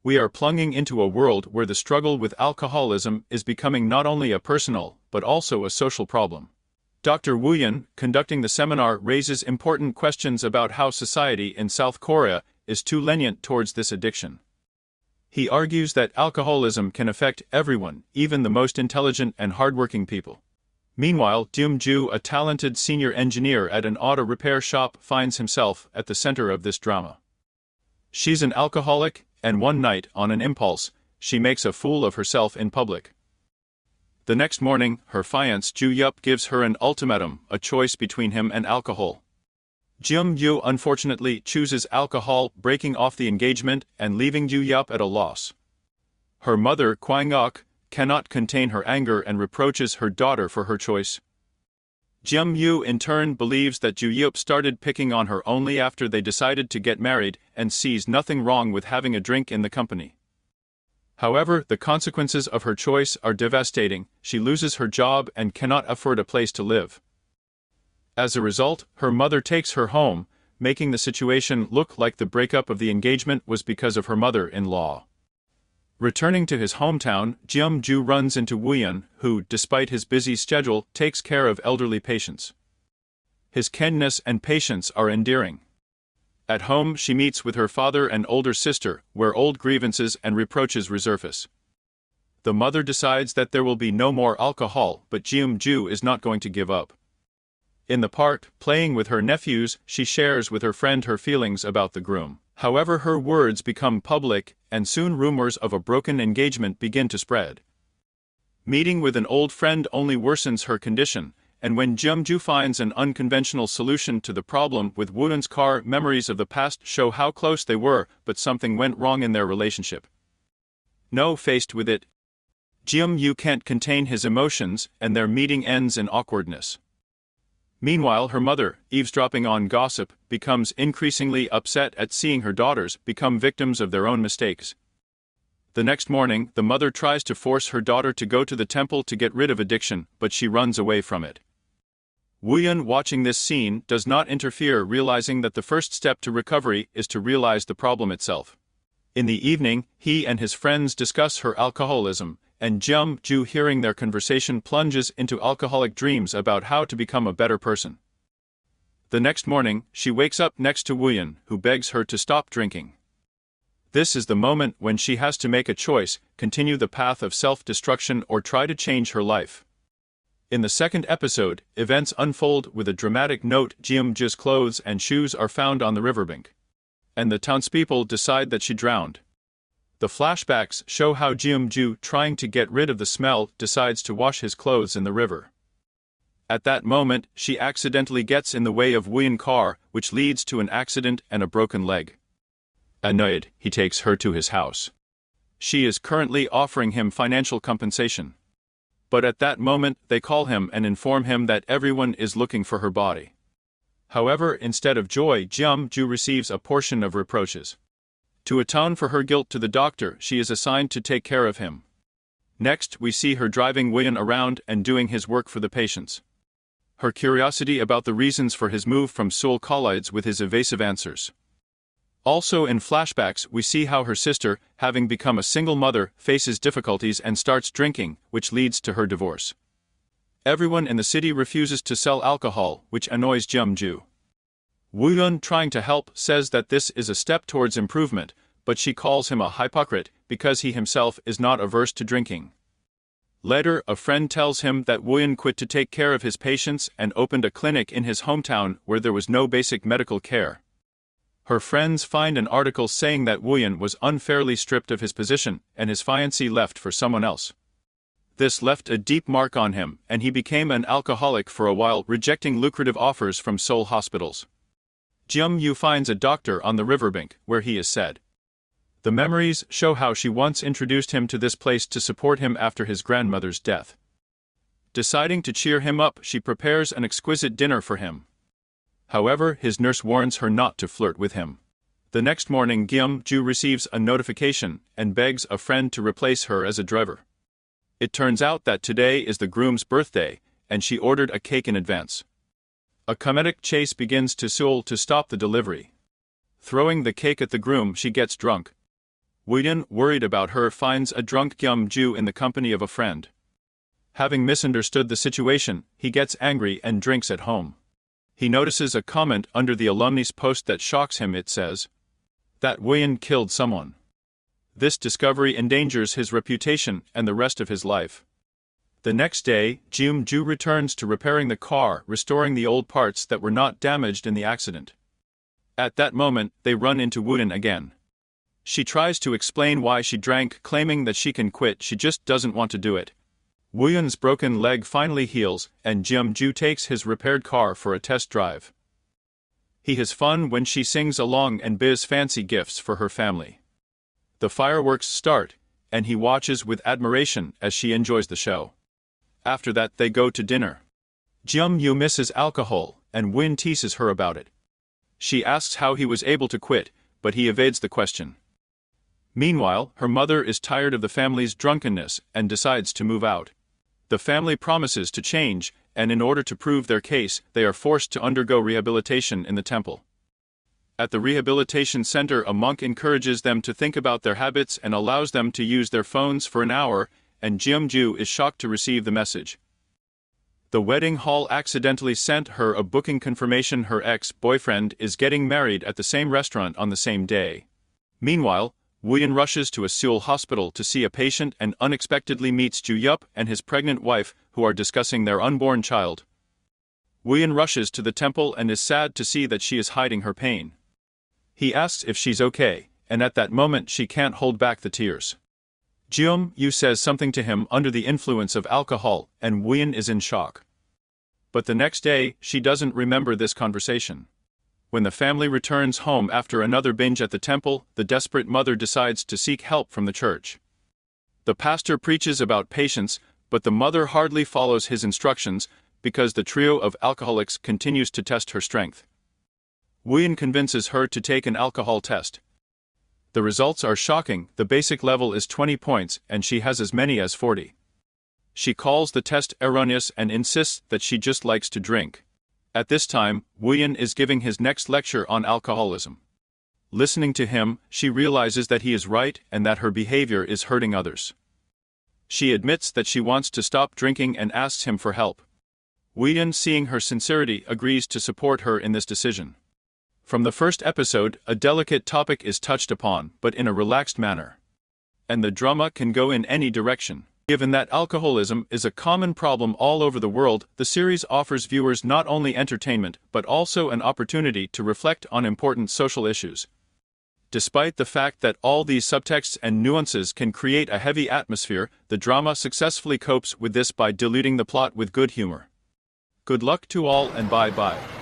We are plunging into a world where the struggle with alcoholism is becoming not only a personal, but also a social problem. Dr. Woo Yeon, conducting the seminar, raises important questions about how society in South Korea is too lenient towards this addiction. He argues that alcoholism can affect everyone, even the most intelligent and hardworking people. Meanwhile, Geum Joo, a talented senior engineer at an auto repair shop, finds himself at the center of this drama. She's an alcoholic, and one night, on an impulse, she makes a fool of herself in public. The next morning, her fiancé Joo Yup gives her an ultimatum, a choice between him and alcohol. Geum Joo unfortunately chooses alcohol, breaking off the engagement and leaving Joo Yup at a loss. Her mother, Kwang-ok, cannot contain her anger and reproaches her daughter for her choice. Geum Yoo in turn believes that Joo Yup started picking on her only after they decided to get married and sees nothing wrong with having a drink in the company. However, the consequences of her choice are devastating. She loses her job and cannot afford a place to live. As a result, her mother takes her home, making the situation look like the breakup of the engagement was because of her mother-in-law. Returning to his hometown, Geum Joo runs into Woo Yeon, who, despite his busy schedule, takes care of elderly patients. His kindness and patience are endearing. At home, she meets with her father and older sister, where old grievances and reproaches resurface. The mother decides that there will be no more alcohol, but Geum Joo is not going to give up. In the park, playing with her nephews, she shares with her friend her feelings about the groom. However, her words become public, and soon rumors of a broken engagement begin to spread. Meeting with an old friend only worsens her condition, and when Geum Joo finds an unconventional solution to the problem with Woo Yeon's car, memories of the past show how close they were, but something went wrong in their relationship. Faced with it, Geum Joo can't contain his emotions, and their meeting ends in awkwardness. Meanwhile, her mother, eavesdropping on gossip, becomes increasingly upset at seeing her daughters become victims of their own mistakes. The next morning, the mother tries to force her daughter to go to the temple to get rid of addiction, but she runs away from it. Woo Yeon, watching this scene, does not interfere, realizing that the first step to recovery is to realize the problem itself. In the evening, he and his friends discuss her alcoholism, and Geum Joo, hearing their conversation, plunges into alcoholic dreams about how to become a better person. The next morning, she wakes up next to Woo Yeon, who begs her to stop drinking. This is the moment when she has to make a choice: continue the path of self-destruction or try to change her life. In the second episode, events unfold with a dramatic note. Geum Joo's clothes and shoes are found on the riverbank, and the townspeople decide that she drowned. The flashbacks show how Geum Joo, trying to get rid of the smell, decides to wash his clothes in the river. At that moment, she accidentally gets in the way of Woo Yeon's car, which leads to an accident and a broken leg. Annoyed, he takes her to his house. She is currently offering him financial compensation. But at that moment, they call him and inform him that everyone is looking for her body. However, instead of joy, Geum Joo receives a portion of reproaches. To atone for her guilt to the doctor, she is assigned to take care of him. Next, we see her driving Woo Yeon around and doing his work for the patients. Her curiosity about the reasons for his move from Seoul collides with his evasive answers. Also in flashbacks, we see how her sister, having become a single mother, faces difficulties and starts drinking, which leads to her divorce. Everyone in the city refuses to sell alcohol, which annoys Geum Joo. Woo Yeon, trying to help, says that this is a step towards improvement, but she calls him a hypocrite because he himself is not averse to drinking. Later, a friend tells him that Woo Yeon quit to take care of his patients and opened a clinic in his hometown where there was no basic medical care. Her friends find an article saying that Woo Yeon was unfairly stripped of his position and his fiancée left for someone else. This left a deep mark on him, and he became an alcoholic for a while, rejecting lucrative offers from Seoul hospitals. Geum Joo finds a doctor on the riverbank, where he is said. The memories show how she once introduced him to this place to support him after his grandmother's death. Deciding to cheer him up, she prepares an exquisite dinner for him. However, his nurse warns her not to flirt with him. The next morning, Geum Joo receives a notification and begs a friend to replace her as a driver. It turns out that today is the groom's birthday, and she ordered a cake in advance. A comedic chase begins to Seoul to stop the delivery. Throwing the cake at the groom, she gets drunk. Woo-yeon, worried about her, finds a drunk Geum Joo in the company of a friend. Having misunderstood the situation, he gets angry and drinks at home. He notices a comment under the alumni's post that shocks him. It says that Woo-yeon killed someone. This discovery endangers his reputation and the rest of his life. The next day, Geum Joo returns to repairing the car, restoring the old parts that were not damaged in the accident. At that moment, they run into Woo-yeon again. She tries to explain why she drank, claiming that she can quit, she just doesn't want to do it. Woo-yeon's broken leg finally heals, and Geum Joo takes his repaired car for a test drive. He has fun when she sings along and buys fancy gifts for her family. The fireworks start, and he watches with admiration as she enjoys the show. After that, they go to dinner. Geum Joo misses alcohol, and Woo-yeon teases her about it. She asks how he was able to quit, but he evades the question. Meanwhile, her mother is tired of the family's drunkenness and decides to move out. The family promises to change, and in order to prove their case, they are forced to undergo rehabilitation in the temple. At the rehabilitation center, a monk encourages them to think about their habits and allows them to use their phones for an hour, and Geum Joo is shocked to receive the message. The wedding hall accidentally sent her a booking confirmation. Her ex-boyfriend is getting married at the same restaurant on the same day. Meanwhile, Woo-yeon rushes to a Seoul hospital to see a patient and unexpectedly meets Joo-yup and his pregnant wife, who are discussing their unborn child. Woo-yeon rushes to the temple and is sad to see that she is hiding her pain. He asks if she's okay, and at that moment she can't hold back the tears. Geum Joo says something to him under the influence of alcohol, and Woo-yeon is in shock. But the next day, she doesn't remember this conversation. When the family returns home after another binge at the temple, the desperate mother decides to seek help from the church. The pastor preaches about patience, but the mother hardly follows his instructions because the trio of alcoholics continues to test her strength. Woo-yeon convinces her to take an alcohol test. The results are shocking. The basic level is 20 points and she has as many as 40. She calls the test erroneous and insists that she just likes to drink. At this time, Woo-yeon is giving his next lecture on alcoholism. Listening to him, she realizes that he is right and that her behavior is hurting others. She admits that she wants to stop drinking and asks him for help. Woo-yeon, seeing her sincerity, agrees to support her in this decision. From the first episode, a delicate topic is touched upon, but in a relaxed manner. And the drama can go in any direction. Given that alcoholism is a common problem all over the world, the series offers viewers not only entertainment, but also an opportunity to reflect on important social issues. Despite the fact that all these subtexts and nuances can create a heavy atmosphere, the drama successfully copes with this by diluting the plot with good humor. Good luck to all and bye-bye.